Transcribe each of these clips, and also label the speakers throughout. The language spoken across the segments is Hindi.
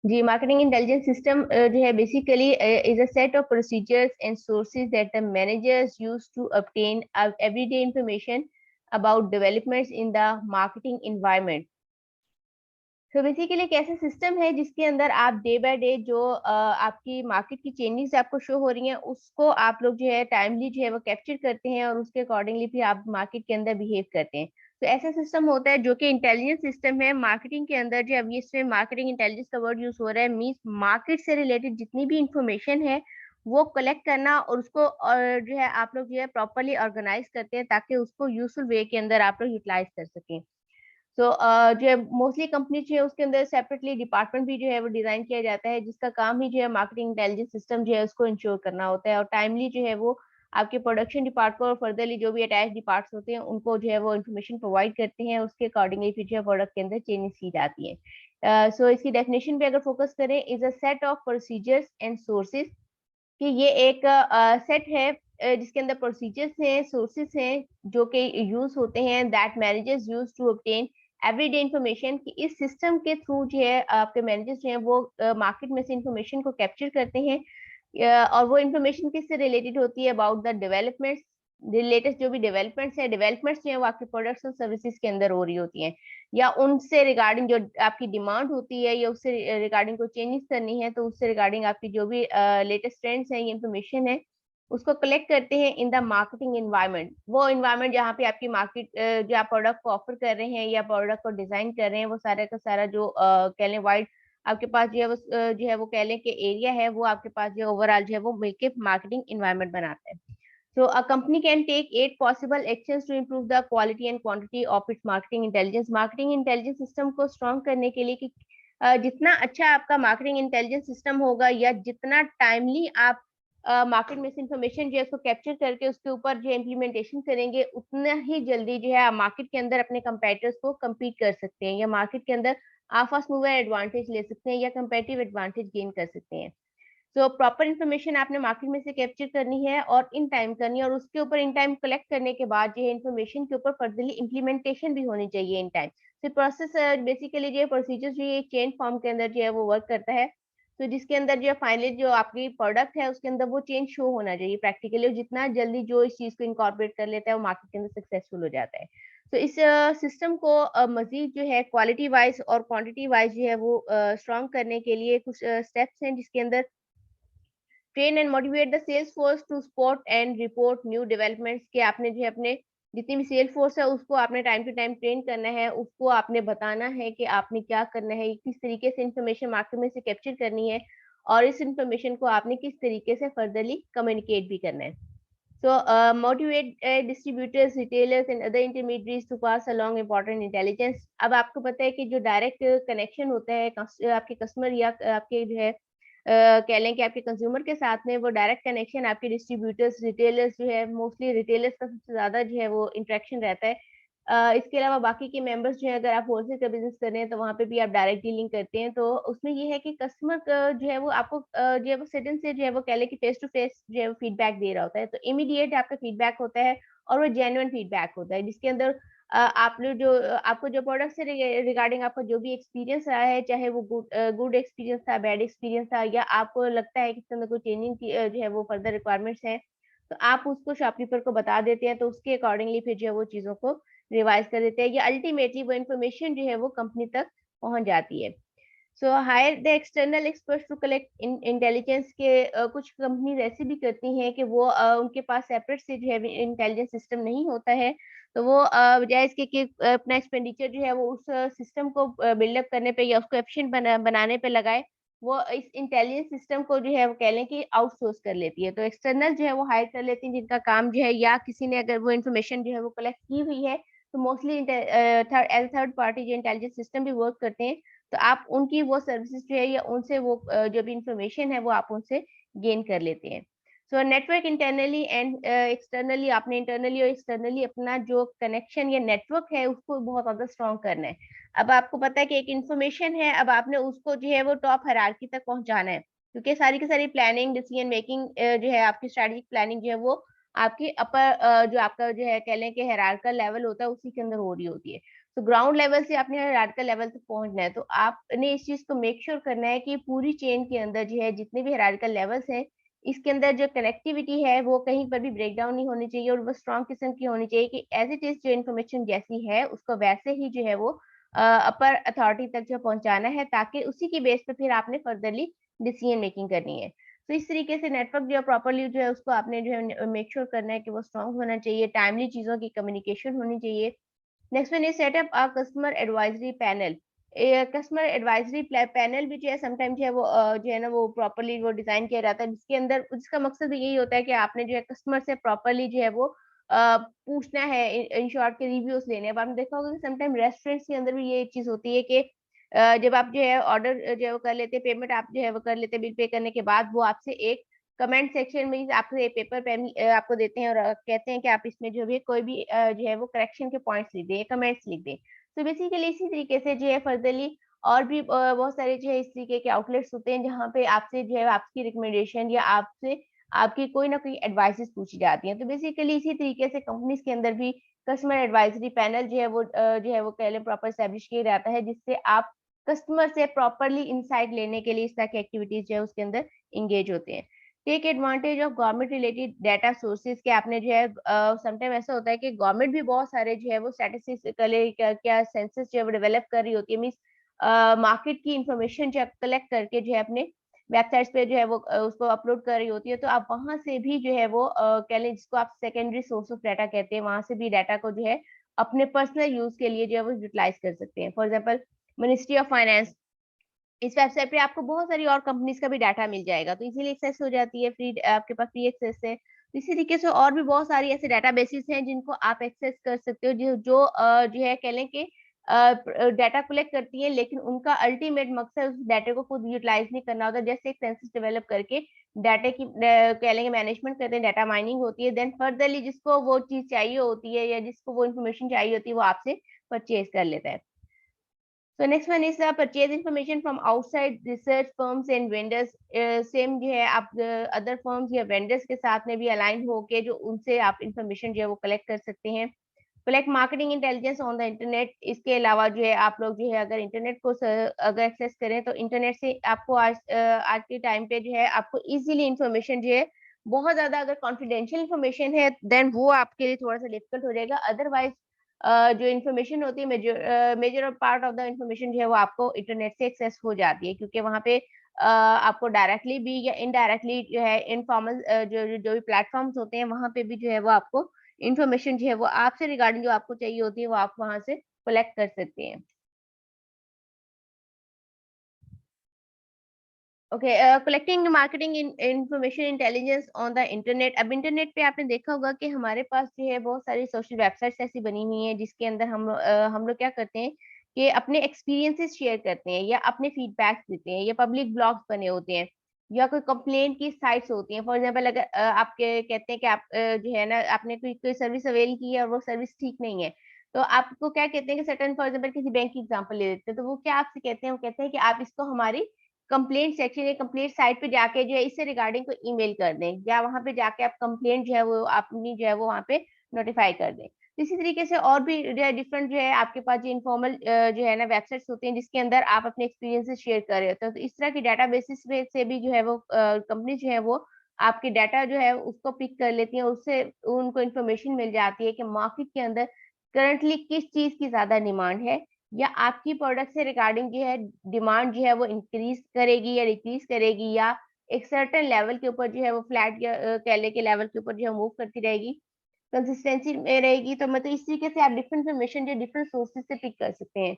Speaker 1: जी, मार्केटिंग इंटेलिजेंस सिस्टम जो है basically is a set of procedures and sources that the managers use to obtain everyday information about developments in the marketing environment. तो बेसिकली एक ऐसा सिस्टम है जिसके अंदर आप डे बाय डे जो आपकी मार्केट की चेंजेस आपको शो हो रही हैं उसको आप लोग जो है टाइमली जो है वो कैप्चर करते हैं और उसके अकॉर्डिंगली फिर आप मार्केट के अंदर बिहेव करते हैं। तो ऐसा सिस्टम होता है जो कि इंटेलिजेंस सिस्टम है मार्केटिंग के अंदर। जो अभी इसमें मार्केटिंग इंटेलिजेंस का वर्ड यूज हो रहा है मीन्स मार्केट से रिलेटेड जितनी भी इंफॉर्मेशन है वो कलेक्ट करना और उसको और जो है आप लोग जो है प्रॉपरली ऑर्गेनाइज करते हैं ताकि उसको यूजफुल वे के अंदर आप लोग यूटिलाइज कर सकें। तो जो है मोस्टली कंपनी जो है उसके अंदर सेपरेटली डिपार्टमेंट भी जो है वो डिजाइन किया जाता है जिसका काम ही जो है मार्केटिंग इंटेलिजेंस सिस्टम जो है उसको इंश्योर करना होता है और टाइमली जो है वो आपके प्रोडक्शन डिपार्ट को और फर्दरली जो भी अटैच डिपार्ट्स होते हैं उनको जो है वो इन्फॉर्मेशन प्रोवाइड करते हैं उसके अकॉर्डिंगली फिर जो है प्रोडक्ट के अंदर चेंजेस की जाती है। सो इसकी डेफिनेशन पे अगर फोकस करें is a set of procedures and sources कि ये एक सेट है जिसके अंदर प्रोसीजर्स हैं सोर्सेस हैं जो कि यूज होते हैं that managers use to obtain everyday information कि इस सिस्टम के थ्रू जो है आपके मैनेजर्स जो है वो मार्केट में से इंफॉर्मेशन को कैप्चर करते हैं। और वो इंफॉर्मेशन किससे रिलेटेड होती है अबाउट द डेवलपमेंट्स लेटेस्ट जो भी डेवलपमेंट्स है डेवलपमेंट्स जो है वो आपके प्रोडक्ट्स और सर्विसेज के अंदर हो रही होती हैं या उनसे रिगार्डिंग जो आपकी डिमांड होती है या उससे रिगार्डिंग को चेंजेस करनी है तो उससे रिगार्डिंग आपकी जो भी लेटेस्ट ट्रेंड्स हैं ये इंफॉर्मेशन है उसको कलेक्ट करते हैं इन द मार्केटिंग एनवायरनमेंट। वो एनवायरनमेंट जहाँ पे आपकी मार्केट जो आप प्रोडक्ट को ऑफर कर रहे हैं या प्रोडक्ट को डिजाइन कर रहे हैं वो सारा का सारा जो कह लें वाइड आपके पास जो है वो जो है वो कह लें कि एरिया है वो आपके पास जो ओवरऑल जो है वो मिलके मार्केटिंग एनवायरनमेंट बनाता है। So a company can take 8 possible actions to improve the quality and quantity of its marketing intelligence. Marketing intelligence system को strong करने के लिए कि जितना अच्छा आपका marketing intelligence system होगा या जितना timely आप मार्केट में से इंफॉर्मेशन जो है उसको कैप्चर करके उसके ऊपर जो इम्प्लीमेंटेशन करेंगे उतना ही जल्दी जो है आप मार्केट के अंदर अपने कंपेटिटर्स को कम्पीट कर सकते हैं या मार्केट के अंदर आप फर्स्ट मूवर एडवांटेज ले सकते हैं या कंपेटिटिव एडवांटेज गेन कर सकते हैं। तो प्रॉपर इन्फॉर्मेशन आपने मार्केट में से कैप्चर करनी है और इन टाइम करनी है और उसके ऊपर इन टाइम कलेक्ट करने के बाद जो है इन्फॉर्मेशन के ऊपर फर्दरली इम्प्लीमेंटेशन भी होनी चाहिए इन टाइम। तो प्रोसेस बेसिकली जो है प्रोसीजर जो है चेन फॉर्म के अंदर जो है वो वर्क करता है। तो जिसके अंदर जो है फाइनली जो आपकी प्रोडक्ट है उसके अंदर वो चेंज शो होना चाहिए प्रैक्टिकली और जितना जल्दी जो इस चीज को इनकॉर्पोरेट कर लेता है वो मार्केट के अंदर सक्सेसफुल हो जाता है। तो इस सिस्टम को मजीद जो है क्वालिटी वाइज और क्वांटिटी वाइज जो है वो स्ट्रॉन्ग करने के लिए कुछ स्टेप्स हैं जिसके अंदर train and motivate the sales force to spot and report new developments के आपने जो है अपने जितनी भी सेल्स फोर्स है उसको आपने टाइम टू टाइम ट्रेन करना है उसको आपने बताना है कि आपने क्या करना है किस तरीके से इंफॉर्मेशन मार्केट में से कैप्चर करनी है और इस इंफॉर्मेशन को आपने किस तरीके से फर्दरली कम्युनिकेट भी करना है। So motivate distributors, retailers and other intermediaries to pass along important intelligence। अब आपको पता है कि जो डायरेक्ट कनेक्शन होता है आपके कस्टमर या आपके जो है कह लें कि आपके कंज्यूमर के साथ में वो डायरेक्ट कनेक्शन आपके डिस्ट्रीब्यूटर्स रिटेलर्स जो है मोस्टली रिटेलर्स का सबसे ज्यादा जो है वो इंटरेक्शन रहता है। इसके अलावा बाकी के मेंबर्स जो है अगर आप होलसेल का बिजनेस कर रहे हैं तो वहाँ पे भी आप डायरेक्ट डीलिंग करते हैं तो उसमें ये है कि कस्टमर जो है वो आपको जो है वो सडन से जो है वो कह लें कि फेस टू फेस जो है वो फीडबैक दे रहा होता है तो इमीडिएट आपका फीडबैक होता है और वो जेन्युइन फीडबैक होता है जिसके अंदर आप लोग जो आपको जो प्रोडक्ट से रिगार्डिंग आपका जो भी एक्सपीरियंस रहा है चाहे वो गुड एक्सपीरियंस था बैड एक्सपीरियंस था या आपको लगता है कि इसके अंदर कोई चेंजिंग की जो है वो फर्दर रिक्वायरमेंट्स हैं तो आप उसको शॉपकीपर को बता देते हैं तो उसके अकॉर्डिंगली फिर जो है वो चीज़ों को रिवाइज कर देते हैं या अल्टीमेटली वो इन्फॉर्मेशन जो है वो कंपनी तक पहुंच जाती है। So hire the external experts to collect intelligence के कुछ कंपनीज ऐसी भी करती हैं कि वो उनके पास सेपरेट से जो है इंटेलिजेंस सिस्टम नहीं होता है तो वो बजाय इसके कि अपना एक्सपेंडिचर जो है वो उस सिस्टम को बिल्डअप करने पे या उसको एफिशिएंट बनाने पे लगाए वो इस इंटेलिजेंस सिस्टम को जो है वो कह लें कि आउटसोर्स कर लेती है। तो एक्सटर्नल जो है वो हायर कर लेती है जिनका काम जो है या किसी ने अगर वो इन्फॉर्मेशन जो है वो कलेक्ट की हुई है तो मोस्टली एज थर्ड पार्टी जो इंटेलिजेंस सिस्टम भी वर्क करते हैं तो आप उनकी वो सर्विसेज जो है या उनसे वो जो भी इंफॉर्मेशन है वो आप उनसे गेन कर लेते हैं। So network internally and externally आपने इंटरनली और एक्सटर्नली अपना जो कनेक्शन या नेटवर्क है उसको बहुत ज्यादा स्ट्रॉन्ग करना है। अब आपको पता है कि एक इंफॉर्मेशन है अब आपने उसको जो है वो टॉप हायरार्की तक पहुंचाना है क्योंकि सारी की सारी प्लानिंग डिसीजन मेकिंग जो है आपकी स्ट्रेटेजिक प्लानिंग जो है वो आपकी अपर जो आपका जो है कह लें कि हायरार्किकल लेवल होता है उसी के अंदर हो रही होती है। तो ग्राउंड लेवल से आपने हायरार्किकल लेवल तक पहुंचना है, तो आपने इस चीज को मेक श्योर करना है कि पूरी चेन के अंदर जो है जितने भी हायरार्किकल लेवल्स हैं, इसके अंदर जो कनेक्टिविटी है वो कहीं पर भी ब्रेक डाउन नहीं होनी चाहिए, और वो स्ट्रॉन्ग किस्म की होनी चाहिए कि एज इट इज जो इन्फॉर्मेशन जैसी है उसको वैसे ही जो है वो अपर अथॉरिटी तक जो पहुंचाना है, ताकि उसी की बेस पे फिर आपने फर्दरली डिसीजन मेकिंग करनी है। तो इस तरीके से नेटवर्क जो है प्रॉपर्ली जो है उसको आपने जो है मेक श्योर करना है कि वो स्ट्रॉन्ग होना चाहिए, टाइमली चीज़ों की कम्युनिकेशन होनी चाहिए। Next one is setup a customer advisory panel. Customer advisory panel भी जो है समटाइम जो है वो जो है ना वो प्रॉपर्ली वो डिजाइन किया जाता है, जिसके अंदर जिसका मकसद यही होता है कि आपने जो है कस्टमर से प्रॉपर्ली जो है वो पूछना है, इन शॉर्ट के रिव्यूज लेने। अब आपने देखा होगा कि समटाइम रेस्टोरेंट्स के अंदर भी ये चीज होती है कि जब आप जो है ऑर्डर जो है वो कर लेते हैं, पेमेंट आप जो है वो कर लेते हैं, बिल पे करने के बाद वो आपसे एक कमेंट सेक्शन में आपसे पेपर पेन आपको देते हैं और कहते हैं कि आप इसमें जो भी कोई भी जो है वो करेक्शन के पॉइंट्स लिख दें, कमेंट्स लिख दें। तो बेसिकली इसी तरीके से जो है फर्दरली और भी बहुत सारे जो है इस तरीके के आउटलेट्स होते हैं जहाँ पे आपसे जो है आपकी रिकमेंडेशन या आपसे आपकी कोई ना कोई एडवाइसेस पूछी जाती हैं। तो बेसिकली इसी तरीके से कंपनीज के अंदर भी कस्टमर एडवाइजरी पैनल जो है वो जो है वो कह लें प्रॉपर एस्टेब्लिश किया जाता है, जिससे आप कस्टमर से प्रॉपर्ली इनसाइट लेने के लिए इस तरह की एक्टिविटीज जो है उसके अंदर इंगेज होते हैं। Take advantage of government related data sources के आपने जो है समटाइम ऐसा होता है कि गवर्नमेंट भी बहुत सारे जो है वो स्टैटिस्टिकली क्या सेंसस जो है वो डेवलप कर रही होती है, मीन्स मार्केट की इंफॉर्मेशन जो है कलेक्ट करके जो है अपने वेबसाइट्स पे जो है वो उसको अपलोड कर रही होती है। तो आप वहां से भी जो है वो कह लें जिसको आप सेकेंडरी सोर्स ऑफ डाटा कहते हैं, वहां से भी डाटा को जो है अपने पर्सनल यूज के लिए जो है वो यूटिलाइज कर सकते हैं। For example ministry of finance, इस वेबसाइट पे आपको बहुत सारी और कंपनीज का भी डाटा मिल जाएगा, तो इजीली एक्सेस हो जाती है, फ्री आपके पास फ्री एक्सेस है। तो इसी तरीके से और भी बहुत सारी ऐसे डाटाबेसेस हैं जिनको आप एक्सेस कर सकते हो, जो है कह लें कि डाटा कलेक्ट करती है, लेकिन उनका अल्टीमेट मकसद उस डाटा को खुद यूटिलाइज नहीं करना होता। जैसे एक सेंसस डेवलप करके डाटा की कह लेंगे मैनेजमेंट करते हैं, डाटा माइनिंग होती है, देन फर्दरली जिसको वो चीज चाहिए होती है या जिसको वो इन्फॉर्मेशन चाहिए होती है वो आपसे परचेज कर लेता है। So next one is purchase information from outside research firms and vendors. Same जो है आप अदर फर्म्स या वेंडर्स के साथ में भी अलाइन होके जो उनसे आप इंफॉर्मेशन जो है वो कलेक्ट कर सकते हैं। Collect marketing intelligence on the internet. इसके अलावा जो है आप लोग जो है अगर इंटरनेट को अगर एक्सेस करें तो इंटरनेट से आपको आज के टाइम पे जो है आपको इजीली इंफॉर्मेशन जो है बहुत ज्यादा अगर कॉन्फिडेंशियल इंफॉर्मेशन है देन वो आपके लिए थोड़ा सा डिफिकल्ट हो जाएगा। अदरवाइज जो इन्फॉर्मेशन होती है major part of the information जो है वो आपको इंटरनेट से एक्सेस हो जाती है, क्योंकि वहाँ पे आपको डायरेक्टली भी या इनडायरेक्टली जो है इनफॉर्मल जो भी प्लेटफॉर्म्स होते हैं वहाँ पे भी जो है वो आपको इन्फॉर्मेशन जो है वो आपसे रिगार्डिंग जो आपको चाहिए होती है वो आप वहाँ से कलेक्ट कर सकते हैं। Okay, collecting marketing information intelligence on the internet. अब इंटरनेट पे आपने देखा होगा कि हमारे पास जो है बहुत सारी सोशल वेबसाइट्स ऐसी बनी हुई हैं जिसके अंदर हम लोग क्या करते हैं कि अपने एक्सपीरियंसेस शेयर करते हैं या अपने फीडबैक्स देते हैं, या पब्लिक ब्लॉग्स बने होते हैं या कोई कंप्लेंट की साइट्स होती हैं। फॉर एग्जांपल अगर आपके कहते हैं कि आप जो है ना आपने कोई कोई सर्विस अवेल की है और वो सर्विस ठीक नहीं है, तो आपको क्या कहते हैं कि सर्टेन फॉर एग्जांपल किसी बैंक की एग्जांपल ले लेते हैं, तो वो क्या आपसे कहते हैं, वो कहते हैं कि आप इसको हमारी कंप्लेंट सेक्शन या कंप्लेंट साइट पे जाके जो है इससे रिगार्डिंग कोई ईमेल कर दें, या वहां पे जाके आप कंप्लेंट जो है वो अपनी जो है वो वहाँ पे नोटिफाई कर दें। तो इसी तरीके से और भी जो है डिफरेंट जो है आपके पास जो इनफॉर्मल जो है ना वेबसाइट्स होती हैं जिसके अंदर आप अपने एक्सपीरियंसेस शेयर कर रहे होते हैं। तो इस तरह की डाटा बेसिस से भी जो है वो कंपनी जो है वो आपकी डाटा जो है उसको पिक कर लेती है, उससे उनको इन्फॉर्मेशन मिल जाती है कि मार्केट के अंदर करंटली किस चीज की ज्यादा डिमांड है, या आपकी प्रोडक्ट से रिगार्डिंग जो है डिमांड जो है वो इंक्रीज करेगी या डिक्रीज करेगी, या एक सर्टेन लेवल के ऊपर जो है वो फ्लैट या कह ले के लेवल के ऊपर जो है मूव करती रहेगी, कंसिस्टेंसी में रहेगी। तो मतलब इस तरीके से आप डिफरेंट इन्फॉर्मेशन जो डिफरेंट सोर्सेज से पिक कर सकते हैं।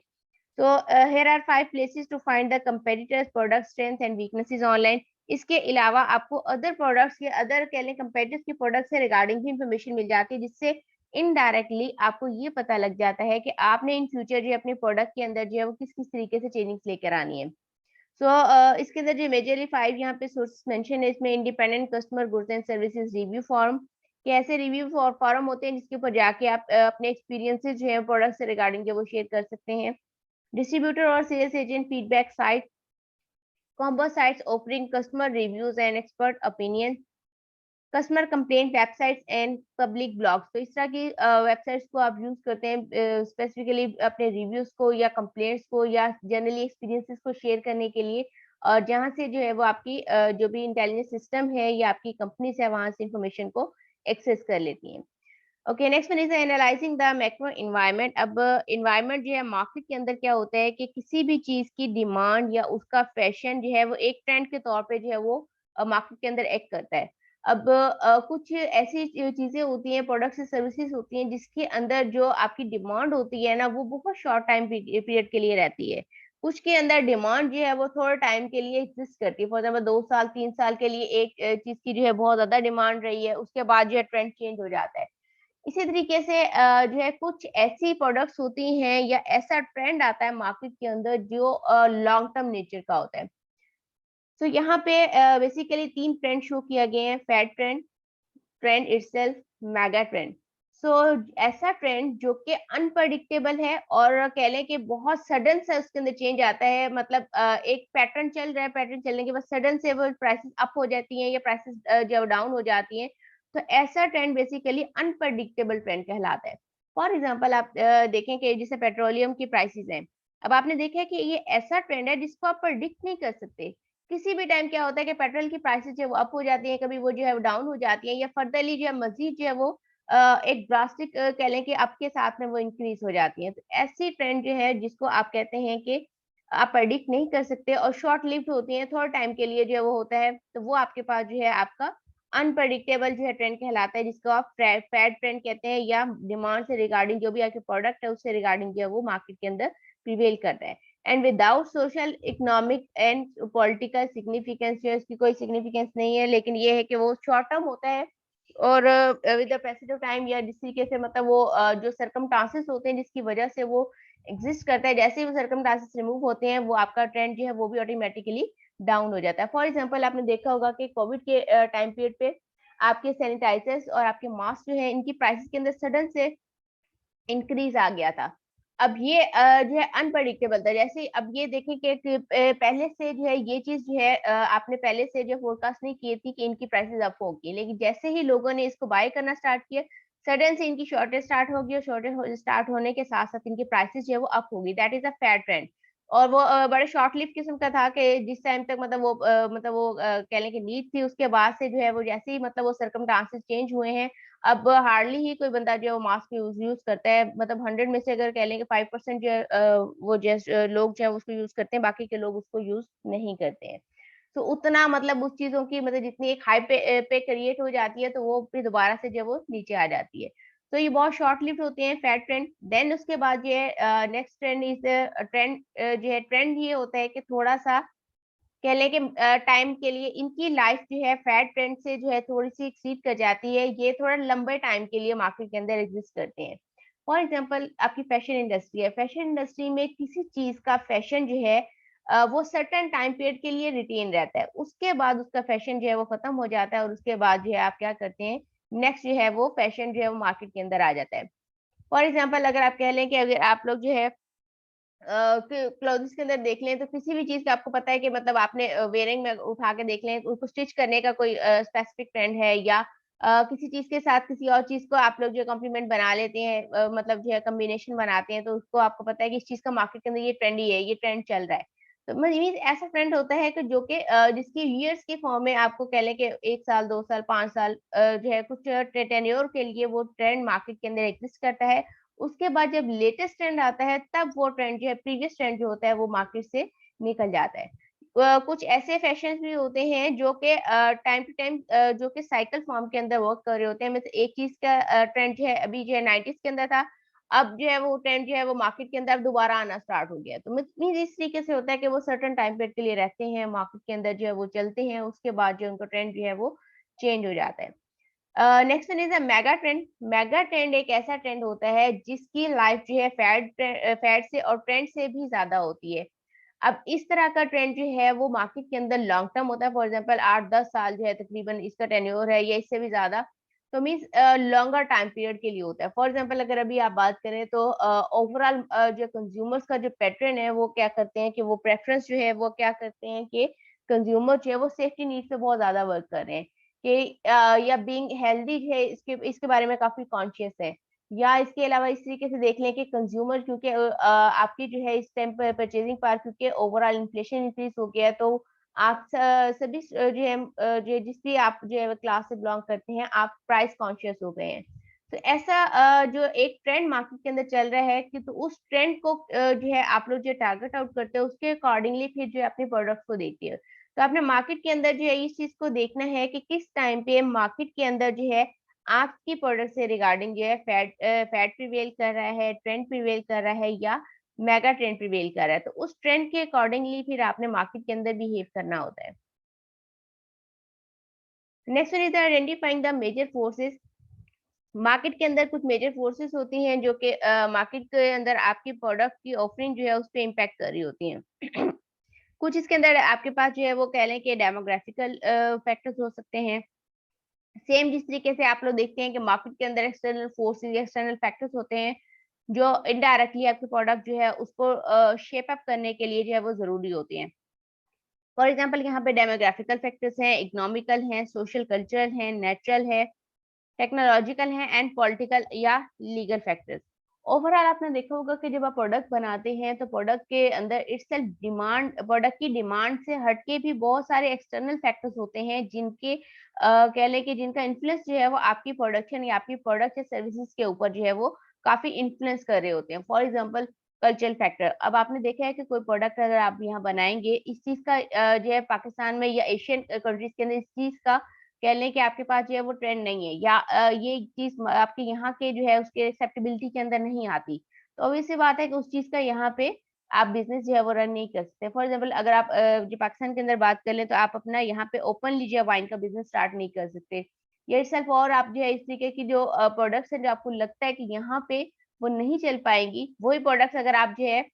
Speaker 1: तो here are 5 places to find the competitors product strength and weaknesses online। इसके अलावा आपको अदर प्रोडक्ट्स या अदर कह लें कंपेटिटर्स के प्रोडक्ट से रिगार्डिंग भी इंफॉर्मेशन मिल जाती है, जिससे इनडायरेक्टली आपको ये पता लग जाता है कि आपने इन फ्यूचर जो है अपने प्रोडक्ट के अंदर जो है वो किस किस तरीके से चेंजिंग्स लेकर आनी है। इसके अंदर जो मेजरली 5 यहाँ पे सोर्सेस मेंशन है, इसमें independent customer goods and services review form, कि ऐसे रिव्यू फॉर्म होते हैं जिसके ऊपर जाके आप अपने एक्सपीरियंसेस जो है प्रोडक्ट से रिगार्डिंग जो वो शेयर कर सकते हैं। Distributor or sales agent feedback site, combo sites offering customer reviews and expert opinions, customer complaint websites and public blogs, तो इस तरह की वेबसाइट्स को आप यूज करते हैं स्पेसिफिकली अपने रिव्यूज को या कंप्लेंट्स को या जनरली एक्सपीरियंसेस को शेयर करने के लिए, और जहाँ से जो है वो आपकी जो भी इंटेलिजेंस सिस्टम है या आपकी कंपनी से वहां से इंफॉर्मेशन को एक्सेस कर लेती हैं। Okay, next one is analysing the macro environment. अब इन्वायरमेंट जो है मार्केट के अंदर क्या होता है कि किसी भी चीज की डिमांड या उसका फैशन जो है वो एक ट्रेंड के तौर पे जो है वो मार्केट के अंदर एक्ट करता है। अब कुछ ऐसी चीजें होती हैं, प्रोडक्ट्स सर्विसेज होती हैं जिसके अंदर जो आपकी डिमांड होती है ना वो बहुत शॉर्ट टाइम पीरियड के लिए रहती है। कुछ के अंदर डिमांड जो है वो थोड़ा टाइम के लिए एग्जिस्ट करती है, फॉर एग्जाम्पल 2 साल 3 साल के लिए एक चीज की जो है बहुत ज्यादा डिमांड रही है, उसके बाद जो है ट्रेंड चेंज हो जाता है। इसी तरीके से जो है कुछ ऐसी प्रोडक्ट्स होती हैं या ऐसा ट्रेंड आता है मार्केट के अंदर जो लॉन्ग टर्म नेचर का होता है। तो यहाँ पे बेसिकली 3 ट्रेंड शो किया गए हैं, fad trend, trend itself, mega trend. So ऐसा ट्रेंड जो कि अनप्रडिक्टेबल है और कह लें कि बहुत सडन से उसके अंदर चेंज आता है, मतलब एक पैटर्न चल रहा है, पैटर्न चलने के बाद सडन से वो प्राइसेस अप हो जाती हैं या प्राइसेस जब डाउन हो जाती हैं। तो ऐसा ट्रेंड बेसिकली अनप्रडिक्टेबल ट्रेंड कहलाता है। फॉर एग्जाम्पल आप देखें कि जैसे पेट्रोलियम की प्राइसेस हैं। अब आपने देखा है कि ये ऐसा ट्रेंड है जिसको आप प्रिडिक्ट नहीं कर सकते। किसी भी टाइम क्या होता है कि पेट्रोल की प्राइसेस जो है वो अप हो जाती है, कभी वो जो है डाउन हो जाती है या फर्दरली जो है मजीद जो है वो एक ड्रास्टिक कह लें कि आपके साथ में वो इंक्रीज हो जाती है। तो ऐसी ट्रेंड जो है जिसको आप कहते हैं कि आप प्रेडिक्ट नहीं कर सकते और शॉर्ट लिव्ड होती हैं, थोड़ा टाइम के लिए जो है वो होता है, तो वो आपके पास जो है आपका अनप्रडिक्टेबल जो है ट्रेंड कहलाता है, जिसको आप फैट ट्रेंड कहते हैं, या डिमांड से रिगार्डिंग जो भी आपके प्रोडक्ट है उससे रिगार्डिंग जो है वो मार्केट के अंदर प्रिवेल करता है। And without social economic and political significance, जो इसकी कोई सिग्निफिकेंस नहीं है, लेकिन ये है कि वो शॉर्ट टर्म होता है और with the passage of time या जिस तरीके से मतलब वो जो सरकमस्टांसेस होते हैं जिसकी वजह से वो एग्जिस्ट करता है, जैसे ही वो सरकमस्टांसेस रिमूव होते हैं वो आपका ट्रेंड जो है वो भी ऑटोमेटिकली डाउन हो जाता है। फॉर एग्जाम्पल आपने देखा होगा कि कोविड के टाइम पीरियड पे आपके सैनिटाइजर्स और आपके मास्क जो है इनकी प्राइसेस के अंदर सडन से इंक्रीज आ गया था। अब ये जो है अनप्रडिक्टेबल था। जैसे अब ये देखें कि पहले से जो है ये चीज जो है आपने पहले से जो फोरकास्ट नहीं की थी कि इनकी प्राइसेस अप होगी, लेकिन जैसे ही लोगों ने इसको बाय करना स्टार्ट किया, सडन से इनकी शॉर्टेज स्टार्ट होगी और शॉर्टेज स्टार्ट होने के साथ साथ इनकी प्राइसेस जो है वो अप होगी। That is a fair trend. और वो बड़े शॉर्ट लिव किस्म का था कि जिस टाइम तक मतलब वो कह लें कि नीड थी, उसके बाद से जो है वो जैसे ही मतलब वो सर्कमस्टांसेस चेंज हुए हैं, अब हार्डली ही कोई बंदा जो है वो मास्क यूज करता है। मतलब 100 में से अगर कह लें कि 5% जो है वो जैसे लोग जो है उसको यूज करते हैं, बाकी के लोग उसको यूज नहीं करते हैं। तो उतना मतलब उस चीजों की मतलब जितनी एक हाई पे क्रिएट हो जाती है तो वो फिर दोबारा से जो है वो नीचे आ जाती है। तो ये बहुत शॉर्ट लिव्ड होते हैं फैट ट्रेंड। देन उसके बाद ये नेक्स्ट ट्रेंड इज ट्रेंड जो है, ट्रेंड ये होता है कि थोड़ा सा कह लें कि टाइम के लिए इनकी लाइफ जो है फैट ट्रेंड से जो है थोड़ी-सी एक्सीड कर जाती है। ये थोड़ा लंबे टाइम के लिए मार्केट के अंदर एग्जिस्ट करते हैं। फॉर एग्जांपल आपकी फैशन इंडस्ट्री है। फैशन इंडस्ट्री में किसी चीज़ का फैशन जो है वो सर्टेन टाइम पीरियड के लिए रिटेन रहता है। उसके बाद उसका फैशन जो है वो खत्म हो जाता है और उसके बाद जो है आप क्या करते हैं, नेक्स्ट जो है वो फैशन जो है वो मार्केट के अंदर आ जाता है। फॉर एग्जांपल अगर आप कह लें कि अगर आप लोग जो है क्लोथ्स के अंदर देख लें तो किसी भी चीज़ का आपको पता है कि मतलब आपने वेयरिंग में उठा के देख लें, उसको स्टिच करने का कोई स्पेसिफिक ट्रेंड है, या किसी चीज़ के साथ किसी और चीज़ को आप लोग जो है कॉम्प्लीमेंट बना लेते हैं, मतलब जो है कॉम्बिनेशन बनाते हैं, तो उसको आपको पता है कि इस चीज़ का मार्केट के अंदर ये ट्रेंडी है, ये ट्रेंड चल रहा है। तो मीन्स ऐसा ट्रेंड होता है कि जो कि जिसकी ईयर्स के फॉर्म में आपको कह लें कि 1 साल, 2 साल, 5 साल जो है कुछ टेन्योर के लिए वो ट्रेंड मार्केट के अंदर एग्जिस्ट करता है। उसके बाद जब लेटेस्ट ट्रेंड आता है तब वो ट्रेंड जो है, प्रीवियस ट्रेंड जो होता है वो मार्केट से निकल जाता है। कुछ ऐसे फैशंस भी होते हैं जो कि टाइम टू टाइम जो कि साइकिल फॉर्म के अंदर वर्क कर रहे होते हैं। मतलब एक चीज़ का ट्रेंड जो है अभी जो है 90s के अंदर था, अब जो है वो ट्रेंड जो है वो मार्केट के अंदर अब दोबारा आना स्टार्ट हो गया है। तो मीन्स इस तरीके से होता है कि वो सर्टेन टाइम पीरियड के लिए रहते हैं, मार्केट के अंदर जो है वो चलते हैं, उसके बाद जो उनका ट्रेंड जो है वो चेंज हो जाता है। Next one is a mega trend. Mega trend एक ऐसा ट्रेंड होता है जिसकी लाइफ जो है फैट से और ट्रेंड से भी ज्यादा होती है। अब इस तरह का ट्रेंड जो है वो मार्केट के अंदर लॉन्ग टर्म होता है। फॉर एग्जांपल 8-10 साल जो है तकरीबन इसका टेन्योर है या इससे भी ज्यादा। तो मीन्स लॉन्गर टाइम पीरियड के लिए होता है। फॉर एग्जांपल अगर अभी आप बात करें तो ओवरऑल जो कंज्यूमर्स का जो पैटर्न है वो क्या करते हैं कि वो प्रेफरेंस जो है वो क्या करते हैं कि कंज्यूमर जो है वो सेफ्टी नीड पे बहुत ज्यादा वर्क कर रहे हैं कि या बीइंग हेल्दी है, इसके बारे में काफी कॉन्शियस है। या इसके अलावा इस तरीके से देख लें कि कंज्यूमर, क्योंकि आपकी जो है इस टाइम पर परचेजिंग पावर, क्योंकि ओवरऑल इन्फ्लेशन इंक्रीज हो गया है, तो आप सभी जो है जिस भी आप जो है क्लास से बिलोंग करते हैं, आप प्राइस कॉन्शियस हो गए हैं। तो ऐसा जो एक ट्रेंड मार्केट के अंदर चल रहा है कि तो उस ट्रेंड को जो है आप लोग जो टारगेट आउट करते हैं, उसके अकॉर्डिंगली फिर जो है अपने प्रोडक्ट को देखते हैं। तो आपने मार्केट के अंदर जो है इस चीज को देखना है कि किस टाइम पे मार्केट के अंदर जो है आपकी प्रोडक्ट से रिगार्डिंग जो है फैट प्रिवेल कर रहा है, ट्रेंड प्रिवेल कर रहा है, या मेगा ट्रेंड प्रिवेल कर रहा है। तो उस ट्रेंड के अकॉर्डिंगली फिर आपने मार्केट के अंदर बिहेव करना होता है। Next one is identifying the major forces. Market के अंदर कुछ मेजर फोर्सेस होती हैं जो कि मार्केट के अंदर आपकी प्रोडक्ट की ऑफरिंग जो है उस पर इम्पैक्ट कर रही होती हैं। कुछ इसके अंदर आपके पास जो है वो कह लें कि डेमोग्राफिकल फैक्टर्स हो सकते हैं। सेम जिस तरीके से आप लोग देखते हैं कि मार्केट के अंदर एक्सटर्नल फोर्सेस या एक्सटर्नल फैक्टर्स होते हैं जो इनडायरेक्टली आपके प्रोडक्ट जो है उसको शेप अप करने के लिए जो है वो जरूरी होते हैं। फॉर एग्जांपल यहाँ पे डेमोग्राफिकल फैक्टर्स हैं, इकोनॉमिकल हैं, सोशल कल्चरल हैं, नेचुरल है, टेक्नोलॉजिकल है एंड पॉलिटिकल या लीगल फैक्टर्स। ओवरऑल आपने देखा होगा कि जब आप प्रोडक्ट बनाते हैं तो प्रोडक्ट के अंदर इटसेल्फ डिमांड, प्रोडक्ट की डिमांड से हटके भी बहुत सारे एक्सटर्नल फैक्टर्स होते हैं जिनके कह लें कि जिनका इन्फ्लुएंस जो है वो आपकी प्रोडक्शन या आपकी प्रोडक्ट या सर्विसेज के ऊपर जो है वो काफी इन्फ्लुएंस कर रहे होते हैं। फॉर एग्जाम्पल कल्चरल फैक्टर, अब आपने देखा है कि कोई प्रोडक्ट अगर आप यहाँ बनाएंगे, इस चीज का जो है पाकिस्तान में या एशियन कंट्रीज के अंदर इस चीज का कह लें कि आपके पास जो है वो ट्रेंड नहीं है, या ये चीज आपके यहाँ के जो है उसके एक्सेप्टेबिलिटी के अंदर नहीं आती, तो ऑब्वियस सी बात है कि उस चीज का यहाँ पे आप बिजनेस जो है वो रन नहीं कर सकते। फॉर एग्जाम्पल अगर आप जो पाकिस्तान के अंदर बात कर लें तो आप अपना यहाँ पे ओपनली जो है वाइन का बिजनेस स्टार्ट नहीं कर सकते। ये सिर्फ, और आप जो है इस तरीके की जो प्रोडक्ट्स हैं जो आपको लगता है कि यहाँ पे वो नहीं चल पाएंगी, वही प्रोडक्ट्स अगर आप जो है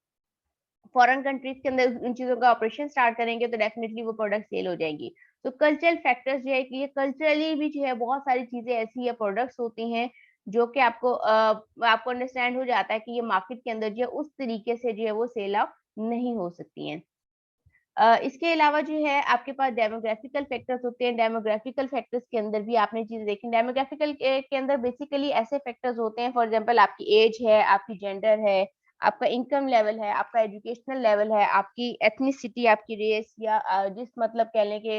Speaker 1: फॉरेन कंट्रीज के अंदर उन चीजों का ऑपरेशन स्टार्ट करेंगे तो डेफिनेटली वो प्रोडक्ट सेल हो जाएंगी। तो कल्चरल फैक्टर्स जो है कि ये कल्चरली भी जो है बहुत सारी चीजें ऐसी है, प्रोडक्ट्स होती हैं जो कि आपको अंडरस्टैंड हो जाता है कि ये मार्केट के अंदर जो है उस तरीके से जो है वो सेल आउट नहीं हो सकती हैं। इसके अलावा जो है आपके पास डेमोग्राफिकल फैक्टर्स होते हैं। डेमोग्राफिकल फैक्टर्स के अंदर भी आपने चीज देखी, डेमोग्राफिकल के अंदर बेसिकली ऐसे फैक्टर्स होते हैं, फॉर एग्जांपल आपकी एज है, आपकी जेंडर है, आपका इनकम लेवल है, आपका एजुकेशनल लेवल है, आपकी एथनिसिटी, आपकी रेस, या जिस मतलब कह लें कि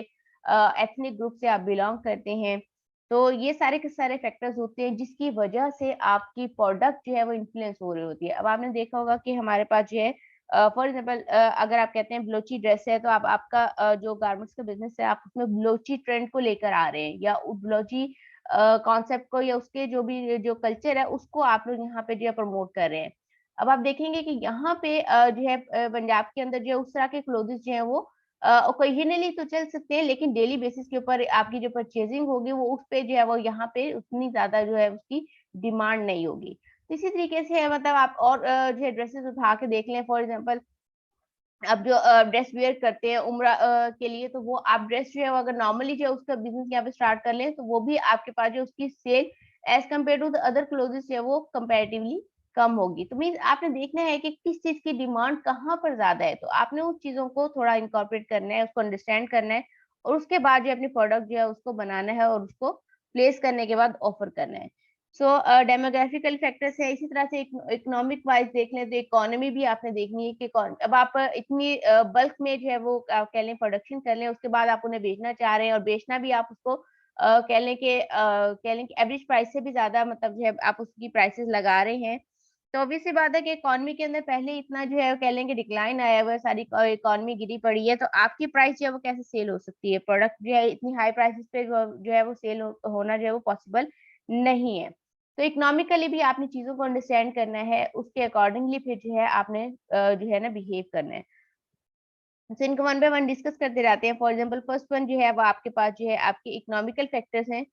Speaker 1: एथनिक ग्रुप से आप बिलोंग करते हैं। तो ये सारे के सारे फैक्टर्स होते हैं जिसकी वजह से आपकी प्रोडक्ट जो है वो इन्फ्लुएंस हो रही होती है। अब आपने देखा होगा कि हमारे पास जो है फॉर एग्जाम्पल अगर आप कहते हैं ब्लोची ड्रेस है, तो आप आपका जो गारमेंट्स का बिजनेस है, आप उसमें ब्लोची ट्रेंड को लेकर आ रहे हैं, या ब्लोची कॉन्सेप्ट को या उसके जो भी जो कल्चर है उसको आप लोग यहाँ पे जो है प्रमोट कर रहे हैं। अब आप देखेंगे कि यहाँ पे जो है पंजाब के अंदर जो है उस तरह के क्लोथ्स जो है वो ओकेजनली तो चल सकते हैं, लेकिन डेली बेसिस के ऊपर आपकी जो परचेजिंग होगी वो उस पे जो है वो यहाँ पे उतनी ज्यादा जो है उसकी डिमांड नहीं होगी। इसी तरीके से मतलब आप और जो है ड्रेसेस उठा के देख लें, फॉर एग्जांपल अब जो ड्रेस वेयर करते हैं उम्रा के लिए, तो वो आप ड्रेस जो है वो अगर नॉर्मली जो है उसका बिजनेस यहाँ पे स्टार्ट कर लें तो वो भी आपके पास जो उसकी sale as compare to the other clothes जो है वो कंपैरेटिवली कम होगी। तो मीन्स आपने देखना है कि किस चीज की डिमांड कहाँ पर ज्यादा है, तो आपने उस चीजों को थोड़ा इंकॉर्पोरेट करना है, उसको अंडरस्टैंड करना है, और उसके बाद जो अपनी प्रोडक्ट जो है उसको बनाना है और उसको प्लेस करने के बाद ऑफर करना है। सो डेमोग्राफिकल फैक्टर्स है। इसी तरह से इकोनॉमिक वाइज देख लें तो इकोनॉमी भी आपने देखनी है कि अब आप इतनी बल्क में जो है वो कह लें प्रोडक्शन कर लें, उसके बाद आप उन्हें बेचना चाह रहे हैं, और बेचना भी आप उसको कह लें कि एवरेज प्राइस से भी ज्यादा मतलब जो है आप उसकी प्राइसेस लगा रहे हैं। तो ऑब्वियस सी बात है कि इकोनॉमी के अंदर पहले इतना जो है कह लें कि डिक्लाइन आया हुआ है, सारी इकोनॉमी गिरी पड़ी है, तो आपकी प्राइस जो है वो कैसे सेल हो सकती है? प्रोडक्ट जो है इतनी हाई प्राइसेस पे जो है वो सेल होना जो है वो पॉसिबल नहीं है। तो इकोनॉमिकली भी आपने चीजों को अंडरस्टैंड करना है, उसके अकॉर्डिंगली फिर जो है आपने जो है ना बिहेव करना है। तो इनको वन बाय वन डिस्कस करते रहते हैं। फॉर एग्जांपल फर्स्ट वन जो है वो आपके पास जो है आपके इकोनॉमिकल फैक्टर्स हैं,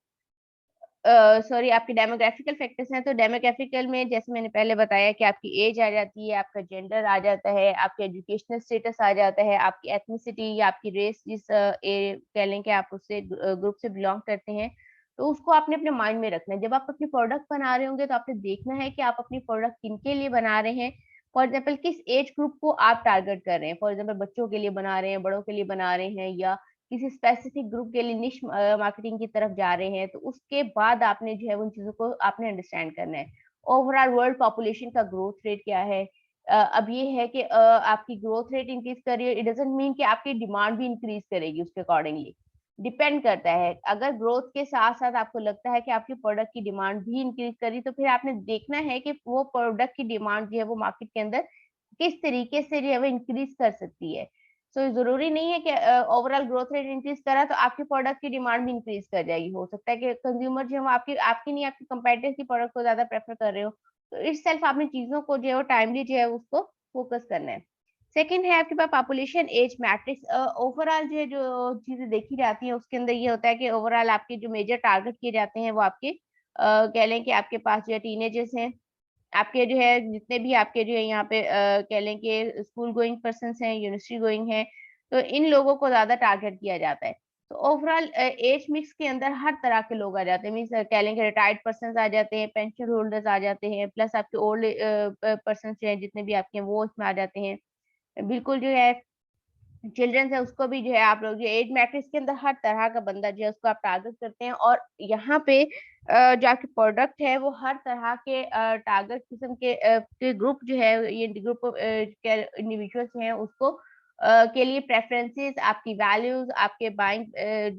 Speaker 1: सॉरी आपके डेमोग्राफिकल फैक्टर्स हैं। तो डेमोग्राफिकल में जैसे मैंने पहले बताया कि आपकी एज आ जाती है, आपका जेंडर आ जाता है, आपका एजुकेशनल स्टेटस आ जाता है, आपकी एथनिसिटी या आपकी रेस जिस कह लें कि आप उससे ग्रुप से बिलोंग करते हैं, तो उसको आपने अपने माइंड में रखना है। जब आप अपनी प्रोडक्ट बना रहे होंगे तो आपने देखना है कि आप अपनी प्रोडक्ट किनके लिए बना रहे हैं। फॉर एग्जाम्पल किस एज ग्रुप को आप टारगेट कर रहे हैं, फॉर एग्जाम्पल बच्चों के लिए बना रहे हैं, बड़ों के लिए बना रहे हैं, या किसी स्पेसिफिक ग्रुप के लिए निश मार्केटिंग की तरफ जा रहे हैं, तो उसके बाद आपने जो है उन चीजों को आपने अंडरस्टैंड करना है। ओवरऑल वर्ल्ड पॉपुलेशन का ग्रोथ रेट क्या है। अब ये है कि आपकी ग्रोथ रेट इंक्रीज कर रही है, इट डजंट मीन कि आपकी डिमांड भी इंक्रीज करेगी उसके अकॉर्डिंगली। डिपेंड करता है, अगर ग्रोथ के साथ साथ आपको लगता है कि आपकी प्रोडक्ट की डिमांड भी इंक्रीज करी, तो फिर आपने देखना है कि वो प्रोडक्ट की डिमांड जो है वो मार्केट के अंदर किस तरीके से जो है वो इंक्रीज कर सकती है। सो जरूरी नहीं है कि ओवरऑल ग्रोथ रेट इंक्रीज करा तो आपकी प्रोडक्ट की डिमांड भी इंक्रीज कर जाएगी। हो सकता है कि कंज्यूमर जो है वो आपकी आपकी नहीं, आपकी कंपेटिटर की प्रोडक्ट को ज्यादा प्रेफर कर रहे हो। तो इस सेल्फ आपने चीजों को जो है वो टाइमली जो है उसको फोकस करना है। सेकंड है आपके पास पॉपुलेशन एज मैट्रिक्स। ओवरऑल जो है जो चीजें देखी जाती है उसके अंदर ये होता है कि ओवरऑल आपके जो मेजर टारगेट किए जाते हैं वो आपके कह लें कि आपके पास जो है टीनेजर्स हैं, आपके जो है जितने भी आपके जो है यहाँ पे कह लें कि स्कूल गोइंग पर्सन्स हैं, यूनिवर्सिटी गोइंग हैं, तो इन लोगों को ज़्यादा टारगेट किया जाता है। तो ओवरऑल एज मिक्स के अंदर हर तरह के लोग आ जाते हैं, मीन्स कह लें कि रिटायर्ड पर्सन्स आ जाते हैं, पेंशन होल्डर्स आ जाते हैं, प्लस आपके ओल्ड पर्सन्स जो हैं जितने भी आपके हैं वो इसमें आ जाते हैं। बिल्कुल जो है चिल्ड्रंस है उसको भी जो है आप लोग जो एज मैट्रिक्स के अंदर हर तरह का बंदा जो है उसको आप टारगेट करते हैं। और यहाँ पे जो आपके प्रोडक्ट है वो हर तरह के टारगेट किस्म के ग्रुप जो है, ये ग्रुप इंडिविजुअल्स हैं उसको के लिए प्रेफरेंसेस, आपकी वैल्यूज, आपके बाइंग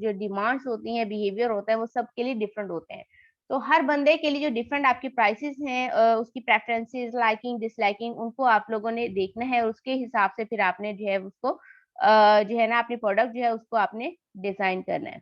Speaker 1: जो डिमांड्स होती हैं, बिहेवियर होता है, वो सब के लिए डिफरेंट होते हैं। तो हर बंदे के लिए जो डिफरेंट आपकी प्राइसेस हैं, उसकी प्रेफरेंसेस, लाइकिंग डिसलाइकिंग, उनको आप लोगों ने देखना है और उसके हिसाब से फिर आपने जो है उसको जो है ना अपनी प्रोडक्ट जो है उसको आपने डिजाइन करना है।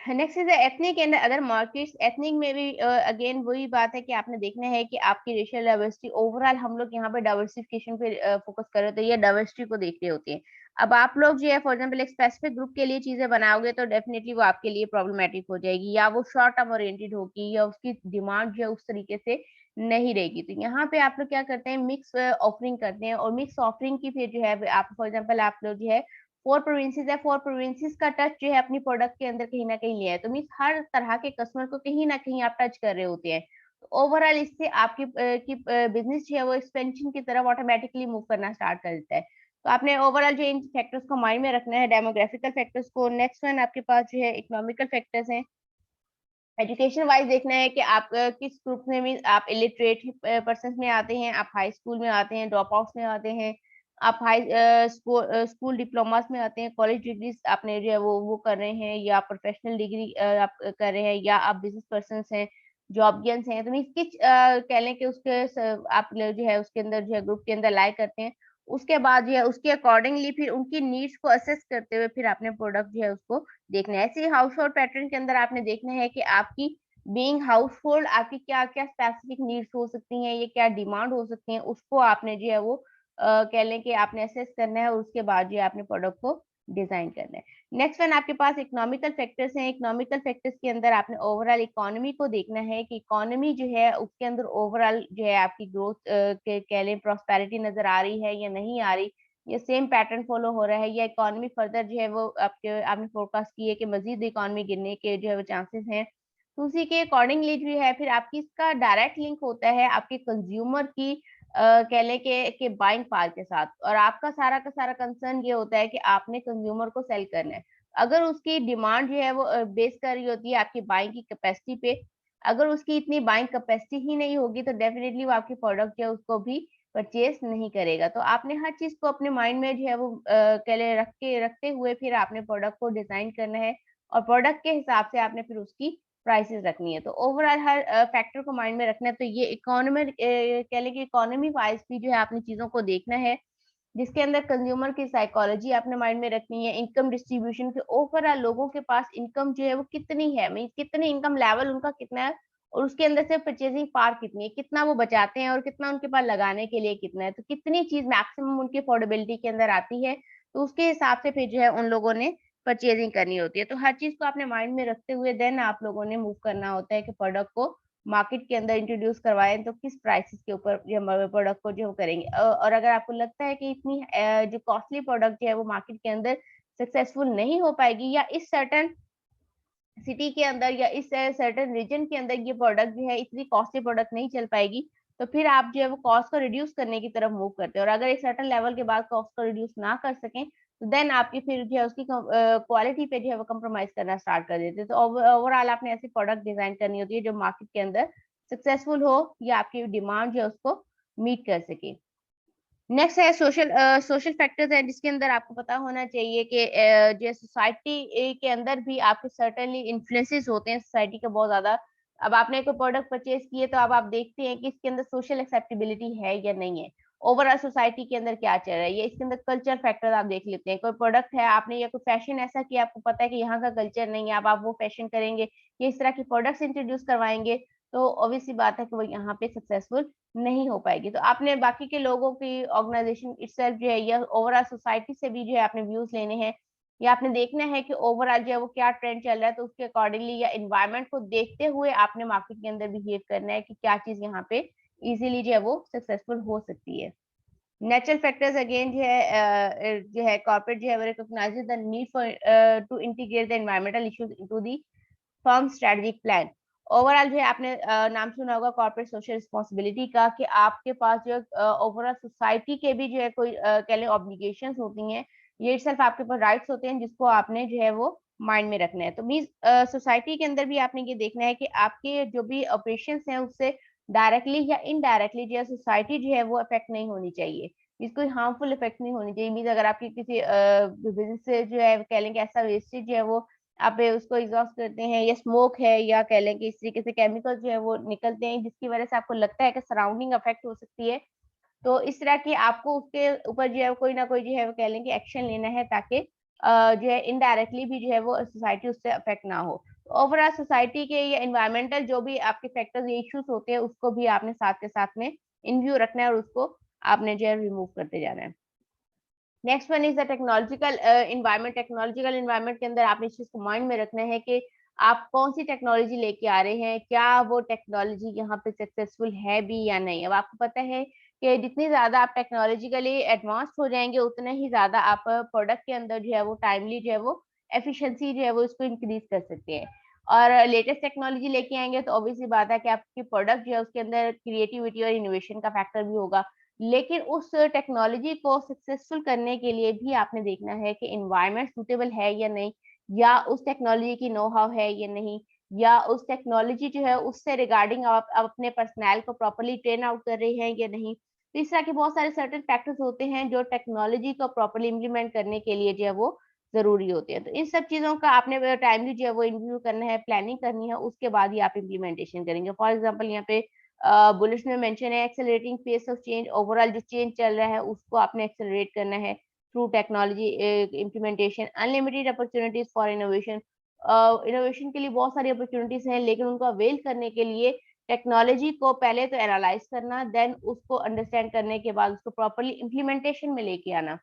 Speaker 1: Next is ethnic and other markets. Ethnic में भी अगेन वही बात है कि आपने देखना है कि आपकी रेशियल डाइवर्सिटी, ओवरऑल हम लोग यहाँ पे डाइवर्सिफिकेशन पे फोकस कर रहे हैं, तो ये डाइवर्सिटी को देखते होते हैं। अब आप लोग जो है फॉर एग्जांपल एक स्पेसिफिक ग्रुप के लिए चीजें बनाओगे तो डेफिनेटली वो आपके लिए प्रॉब्लमेटिक हो जाएगी, या वो शॉर्ट टर्म ओरिएंटेड होगी, या उसकी डिमांड जो है उस तरीके से नहीं रहेगी। तो यहाँ पे आप लोग क्या करते हैं, मिक्स ऑफरिंग करते हैं, और मिक्स ऑफरिंग की फिर जो है आप फॉर एग्जाम्पल आप लोग जो है 4 प्रोविंसेस है, 4 प्रोविंसेस का टच जो है अपनी प्रोडक्ट के अंदर कहीं न कहीं लिया है। तो मीन्स हर तरह के कस्टमर को कहीं न कहीं आप टच कर रहे होते हैं। तो ओवरऑल इससे आपकी बिज़नेस जो है वो एक्सपेंशन की तरफ ऑटोमैटिकली मूव करना स्टार्ट कर देता है। तो आपने ओवरऑल जो इन फैक्टर्स को माइंड में रखना है, डेमोग्राफिकल फैक्टर्स को। नेक्स्ट वन आपके पास जो है इकोनॉमिकल फैक्टर्स हैं। एजुकेशन वाइज देखना है कि आप किस ग्रुप में, मीन्स आप इलिटरेट पर्सन में आते हैं, आप हाई स्कूल में आते हैं, ड्रॉप आउट्स में आते हैं, आप स्कूल डिप्लोमास में आते हैं, कॉलेज डिग्रीज आपने जो है वो कर रहे हैं, या प्रोफेशनल डिग्री आप कर रहे हैं, या आप बिजनेस पर्सन हैं, जॉबियंस हैं। तो मीन्स किस कह लें कि आप लोग जो है उसके अंदर जो है ग्रुप के अंदर लाइक करते हैं। उसके बाद जो है उसके अकॉर्डिंगली फिर उनकी नीड्स को असेस करते हुए फिर आपने प्रोडक्ट जो है उसको देखना है। ऐसे ही हाउस होल्ड पैटर्न के अंदर आपने देखना है कि आपकी बीइंग हाउस होल्ड आपकी क्या-क्या स्पेसिफिक नीड्स हो सकती हैं, ये क्या डिमांड हो सकती हैं, उसको आपने जो है वो कह लें कि आपने असेस करना है, और उसके बाद जो है आपने प्रोडक्ट को डिजाइन करना है। नेक्स्ट वन आपके पास इकोनॉमिकल फैक्टर्स हैं। इकोनॉमिकल फैक्टर्स के अंदर आपने ओवरऑल इकोनॉमी को देखना है कि इकोनॉमी जो है उसके अंदर ओवरऑल जो है आपकी ग्रोथ के कह लें प्रॉस्पेरिटी नजर आ रही है या नहीं आ रही, ये सेम पैटर्न फॉलो हो रहा है, या इकोनॉमी फर्दर जो है वो आपने फोरकास्ट की है कि मजीद इकोनॉमी गिरने के जो है वो चांसेस हैं। तो उसी के अकॉर्डिंगली जो है फिर आपकी इसका डायरेक्ट लिंक होता है आपके कंज्यूमर की कह लें कि बाइंग पावर के साथ, और आपका सारा का सारा कंसर्न ये होता है कि आपने कंज्यूमर को सेल करना है। अगर उसकी डिमांड जो है वो बेस कर रही होती है आपकी बाइंग की कैपेसिटी पे, अगर उसकी इतनी बाइंग कैपेसिटी ही नहीं होगी तो डेफिनेटली वो आपकी प्रोडक्ट जो है उसको भी परचेज नहीं करेगा। तो आपने हर चीज़ को अपने माइंड में जो है वो कह लें रखते हुए फिर आपने प्रोडक्ट को डिज़ाइन करना है, और प्रोडक्ट के हिसाब से आपने फिर उसकी प्राइसेस रखनी है। तो ओवरऑल हर फैक्टर को माइंड में रखना है। तो ये कह लें कि इकोनॉमी वाइज़ भी जो है आपने चीज़ों को देखना है, जिसके अंदर कंज्यूमर की साइकोलॉजी आपने माइंड में रखनी है, इनकम डिस्ट्रीब्यूशन के ओवरऑल लोगों के पास इनकम जो है वो कितनी है, मीन्स कितनी इनकम लेवल उनका कितना है, और उसके अंदर से परचेजिंग पावर कितनी है, कितना वो बचाते हैं और कितना उनके पास लगाने के लिए कितना है। तो कितनी चीज़ मैक्सिमम उनकी अफोर्डेबिलिटी के अंदर आती है, तो उसके हिसाब से फिर जो है उन लोगों ने परचेजिंग करनी होती है। तो हर चीज़ को आपने माइंड में रखते हुए देन आप लोगों ने मूव करना होता है कि प्रोडक्ट को मार्केट के अंदर इंट्रोड्यूस करवाएँ तो किस प्राइसेज़ के ऊपर जो हम प्रोडक्ट को जो करेंगे। और अगर आपको लगता है कि इतनी जो कॉस्टली प्रोडक्ट जो है वो मार्केट के अंदर सक्सेसफुल नहीं हो पाएगी, या इस सर्टेन सिटी के अंदर या इस सर्टेन रीजन के अंदर ये प्रोडक्ट जो है इतनी कॉस्टली प्रोडक्ट नहीं चल पाएगी, तो फिर आप जो है वो कॉस्ट को रिड्यूस करने की तरफ मूव करते हैं। और अगर एक सर्टेन लेवल के बाद कॉस्ट को रिड्यूस ना कर सकें, तो देन आपकी फिर जो है उसकी क्वालिटी पे जो है वो कंप्रोमाइज करना स्टार्ट कर देते हैं। तो ओवरऑल आपने ऐसी प्रोडक्ट डिजाइन करनी होती है जो मार्केट के अंदर सक्सेसफुल हो या आपकी डिमांड जो है उसको मीट कर सके। नेक्स्ट है सोशल फैक्टर्स है जिसके अंदर आपको पता होना चाहिए कि जो सोसाइटी के अंदर भी आपके सर्टेनली इन्फ्लुएंसेस होते हैं सोसाइटी का बहुत ज्यादा। अब आपने कोई प्रोडक्ट परचेज किए तो अब आप देखते हैं कि इसके अंदर सोशल एक्सेप्टेबिलिटी है या नहीं है, ओवरऑल सोसाइटी के अंदर क्या चल रहा है, ये इसके अंदर कल्चर फैक्टर आप देख लेते हैं। कोई प्रोडक्ट है आपने या कोई फैशन ऐसा किया आपको पता है कि यहाँ का कल्चर नहीं है, अब आप वो फैशन करेंगे, ये इस तरह की प्रोडक्ट्स इंट्रोड्यूस करवाएंगे, तो ऑब्वियसली बात है कि वो यहाँ पे सक्सेसफुल नहीं हो पाएगी। तो आपने बाकी के लोगों की ऑर्गेनाइजेशन इटसेल्फ जो है या ओवरऑल सोसाइटी से भी जो है आपने व्यूज लेने हैं, या आपने देखना है कि ओवरऑल जो है वो क्या ट्रेंड चल रहा है, तो उसके अकॉर्डिंगली या एनवायरनमेंट को देखते हुए आपने मार्केट के अंदर बिहेव करना है कि क्या चीज यहाँ पे इजीली जो है वो सक्सेसफुल हो सकती है। नेचुरल फैक्टर्स अगेन जो है कॉर्पोरेट जो है recognises the need for to integrate the environmental issues into the firm strategic plan. Overall जो है आपने नाम सुना होगा कॉर्पोरेट सोशल रिस्पॉन्सिबिलिटी का, कि आपके पास जो ओवरऑल सोसाइटी के भी जो है कोई कह लें ऑब्लिगेशंस होती हैं, ये सिर्फ आपके पास राइट्स होते हैं जिसको आपने जो है वो माइंड में रखना है। तो मीन सोसाइटी के अंदर भी आपने ये देखना है कि आपके जो भी ऑपरेशंस हैं उससे डायरेक्टली या इनडायरेक्टली जो है सोसाइटी जो है वो अफेक्ट नहीं होनी चाहिए, कोई हार्मफुल इफेक्ट नहीं होनी चाहिए। मीन अगर आपकी किसी बिजनेस से जो है कह लें कि ऐसा वेस्टेज जो है वो आप उसको एग्जॉस्ट करते हैं, या स्मोक है, या कह लें कि इस तरीके से केमिकल जो है वो निकलते हैं जिसकी वजह से आपको लगता है कि सराउंडिंग अफेक्ट हो सकती है, तो इस तरह की आपको उसके ऊपर जो है कोई ना कोई जो है वो कह लें कि एक्शन लेना है, ताकि जो है इनडायरेक्टली भी जो है वो सोसाइटी उससे अफेक्ट ना हो। ओवरऑल सोसाइटी के या एनवायरमेंटल जो भी आपके फैक्टर्स या इश्यूज होते हैं उसको भी आपने साथ के साथ में इन व्यू रखना है और उसको आपने जो है रिमूव करते जाना है। Next one is the technological environment. Technological environment के अंदर आपने इस चीज को माइंड में रखना है कि आप कौन सी टेक्नोलॉजी लेके आ रहे हैं, क्या वो टेक्नोलॉजी यहाँ पे सक्सेसफुल है भी या नहीं। अब आपको पता है कि जितनी ज्यादा आप टेक्नोलॉजिकली एडवांस हो जाएंगे उतना ही ज्यादा आप प्रोडक्ट के अंदर जो है वो टाइमली जो है वो एफिशिएंसी जो है वो इसको इंक्रीज कर सकते हैं। और लेटेस्ट टेक्नोलॉजी लेके आएंगे तो ऑब्वियसली बात है कि आपकी प्रोडक्ट जो है उसके अंदर क्रिएटिविटी और इनोवेशन का फैक्टर भी होगा। लेकिन उस टेक्नोलॉजी को सक्सेसफुल करने के लिए भी आपने देखना है कि एनवायरनमेंट सूटेबल है या नहीं, या उस टेक्नोलॉजी की नो हाउ है या नहीं, या उस टेक्नोलॉजी जो है उससे रिगार्डिंग आप अपने पर्सनल को प्रॉपरली ट्रेन आउट कर रहे हैं या नहीं। तो इस तरह के बहुत सारे सर्टेन फैक्टर्स होते हैं जो टेक्नोलॉजी को प्रॉपरली इम्प्लीमेंट करने के लिए जो है वो जरूरी होते हैं। तो इन सब चीजों का आपने टाइमली जो है वो इन्व्यू करना है, प्लानिंग करनी है, उसके बाद ही आप इम्प्लीमेंटेशन करेंगे। फॉर एग्जाम्पल यहाँ पे बुलिट्स में मेंशन है accelerating pace of change. Overall जो चेंज चल रहा है उसको आपने एक्सेलरेट करना है through technology implementation. Unlimited opportunities for innovation. Innovation के लिए बहुत सारी अपॉर्चुनिटीज हैं, लेकिन उनको अवेल करने के लिए टेक्नोलॉजी को पहले तो एनालाइज करना, देन उसको अंडरस्टैंड करने के बाद उसको प्रॉपरली इम्प्लीमेंटेशन में लेके आना।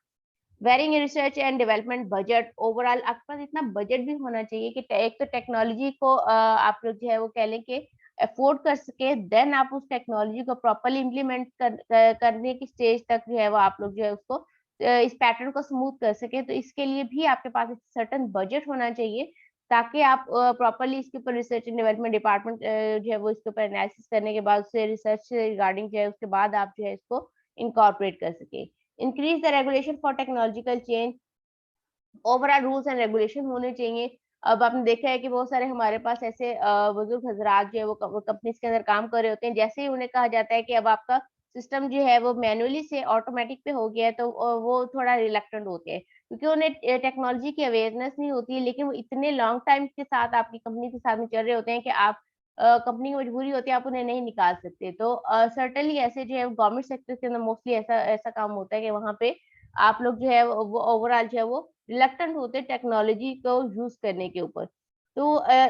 Speaker 1: Varying research and development budget. Overall आपके पास इतना बजट भी होना चाहिए कि एक तो टेक्नोलॉजी को आप लोग जो है वो कह लें कि अफोर्ड कर सके, देन आप उस टेक्नोलॉजी को प्रॉपरली इम्प्लीमेंट करने की स्टेज तक जो है वो आप लोग जो है उसको इस पैटर्न को स्मूथ कर सके। तो इसके लिए भी आपके पास एक सर्टन बजट होना चाहिए, ताकि आप प्रॉपरली इसके ऊपर रिसर्च एंड डेवलपमेंट डिपार्टमेंट जो है वो इसके ऊपर एनालिसिस करने के बाद उससे रिसर्च से रिगार्डिंग जो है उसके बाद आप जो है इसको इनकॉर्पोरेट कर सके। Increase the regulation for technological change. Overall rules and regulation होने चाहिए। अब आपने देखा है कि बहुत सारे हमारे पास ऐसे बुजुर्ग हजरात जो है वो कंपनीज के अंदर काम कर रहे होते हैं, जैसे ही उन्हें कहा जाता है कि अब आपका सिस्टम जो है वो मैनुअली से ऑटोमेटिक पे हो गया है, तो वो थोड़ा रिलक्टेंट होते हैं, क्योंकि उन्हें टेक्नोलॉजी की अवेयरनेस नहीं होती है। लेकिन वो इतने लॉन्ग टाइम के साथ आपकी कंपनी के साथ में चल रहे होते हैं कि आप कंपनी की मजबूरी होती है, आप उन्हें नहीं निकाल सकते। तो सर्टेनली ऐसे जो है गवर्नमेंट सेक्टर के अंदर मोस्टली ऐसा ऐसा काम होता है कि वहाँ पे आप लोग जो है वो ओवरऑल जो है वो रिलक्टेंट होते हैं टेक्नोलॉजी को यूज करने के ऊपर। तो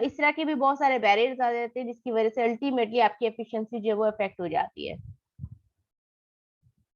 Speaker 1: इस तरह के भी बहुत सारे बैरियर्स आ जाते हैं जिसकी वजह से अल्टीमेटली आपकी एफिशिएंसी जो है वो अफेक्ट हो जाती है।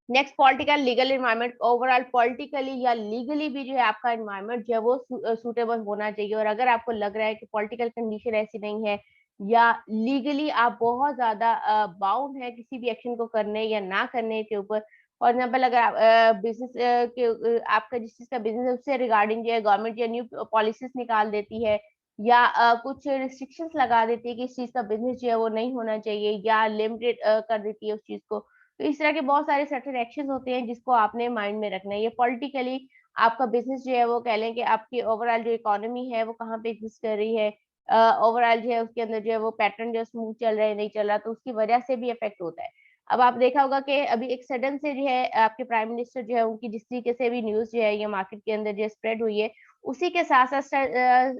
Speaker 1: Next political legal environment. Overall politically या लीगली भी जो है आपका एनवायरनमेंट जो है वो सूटेबल होना चाहिए। और अगर आपको लग रहा है कि पॉलिटिकल कंडीशन ऐसी नहीं है, या लीगली आप बहुत ज्यादा बाउंड है किसी भी एक्शन को करने या ना करने के ऊपर, फॉर एग्जाम्पल अगर आप बिजनेस के आपका जिस चीज का बिजनेस है उससे रिगार्डिंग जो है गवर्नमेंट जो न्यू पॉलिसीज निकाल देती है, या कुछ रिस्ट्रिक्शंस लगा देती है कि इस चीज़ का बिज़नेस जो है वो नहीं होना चाहिए या लिमिटेड कर देती है उस चीज़ को। तो इस तरह के बहुत सारे सर्टेन एक्शंस होते हैं जिसको आपने माइंड में रखना है। ये पॉलिटिकली आपका बिज़नेस जो है वो कह लें कि आपकी ओवरऑल जो इकोनॉमी है वो कहाँ पे एग्ज़िस्ट कर रही है। ओवरऑल जो है उसके अंदर जो है वो पैटर्न जो स्मूथ चल रहा है, नहीं चल रहा, तो उसकी वजह से भी इफ़ेक्ट होता है। अब आप देखा होगा कि अभी एक सडन से जो है आपके प्राइम मिनिस्टर जो है उनकी जिस तरीके से भी न्यूज़ जो है ये मार्केट के अंदर जो है स्प्रेड हुई है, उसी के साथ-साथ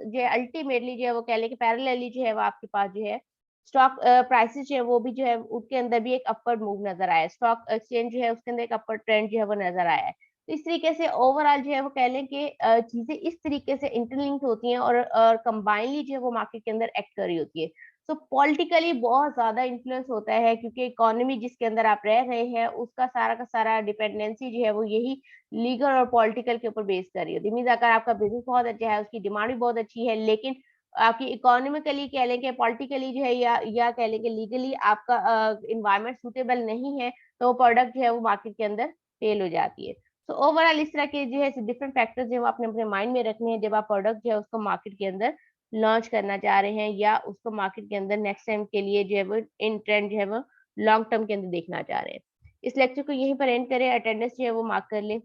Speaker 1: जो है अल्टीमेटली जो है वो कह लें कि पैरेलली जो है वो आपके पास जो है स्टॉक प्राइसेज़ जो है वो भी जो है उनके अंदर भी एक अपवर्ड मूव नज़र आया है। स्टॉक एक्सचेंज जो है उसके अंदर एक अपवर्ड ट्रेंड जो है वो नज़र आया है। तो इस तरीके से ओवरऑल जो है वो कह लें कि चीज़ें इस तरीके से इंटरलिंक्ड होती हैं और कंबाइनली जो है वो मार्केट के अंदर एक्ट कर रही होती है। तो पॉलिटिकली बहुत ज़्यादा इन्फ्लुएंस होता है क्योंकि इकोनॉमी जिसके अंदर आप रह रहे हैं उसका सारा का सारा डिपेंडेंसी जो है वो यही लीगल और पॉलिटिकल के ऊपर बेस कर रही है। मीन्स अगर आपका बिज़नेस बहुत अच्छा है, उसकी डिमांड भी बहुत अच्छी है, लेकिन आपकी इकोनॉमिकली कह लें कि पॉलिटिकली जो है या कह लें कि लीगली आपका एनवायरनमेंट सूटेबल नहीं है, तो वो प्रोडक्ट जो है वो मार्केट के अंदर फेल हो जाती है। तो ओवरऑल इस तरह के जो है डिफरेंट फैक्टर्स जो है वो आपने अपने माइंड में रखने हैं जब आप प्रोडक्ट जो है उसको मार्केट के अंदर लॉन्च करना चाह रहे हैं या उसको मार्केट के अंदर नेक्स्ट टाइम के लिए जो है वो इन ट्रेंड जो है वो लॉन्ग टर्म के अंदर देखना चाह रहे हैं। इस लेक्चर को यहीं पर एंड करें, अटेंडेंस जो है वो मार्क कर लें।